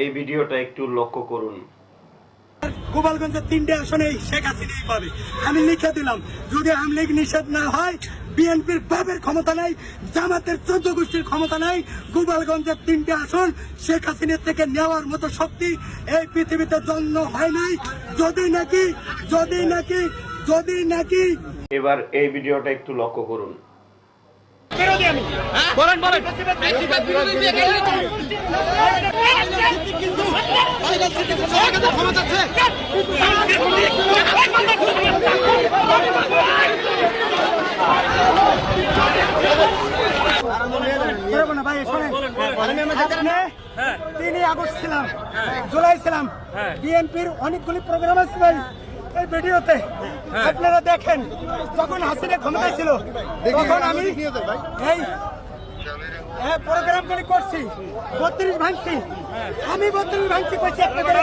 এই ভিডিওটা একটু লক্ষ্য করুন। গোপালগঞ্জের 3টে আসনে শেখ হাসিনাই পাবে। আমি লিখে দিলাম, যদি আওয়ামী লীগ নিষেধ না হয়, বিএনপির বাপের ক্ষমতা নাই, জামাতের 14 গোষ্ঠীর ক্ষমতা নাই, গোপালগঞ্জের 3টে আসন শেখ হাসিনার থেকে নেওয়ার মতো শক্তি এই পৃথিবীতে জন্ম হয় নাই। যদি নাকি এবার এই ভিডিওটা একটু লক্ষ্য করুন। তিনি আগস্ট ছিলাম, জুলাই ছিলাম, বিএনপির অনেকগুলি প্রোগ্রাম আছে ভাই এই ভিডিওতে আপনারা দেখেন। যখন হাসিনা ক্ষমতায় ছিল তখন আমি এই প্রোগ্রামগুলি করছি, 32 ভাঙছি, আমি 32 ভাঙছি করছি একটা করে।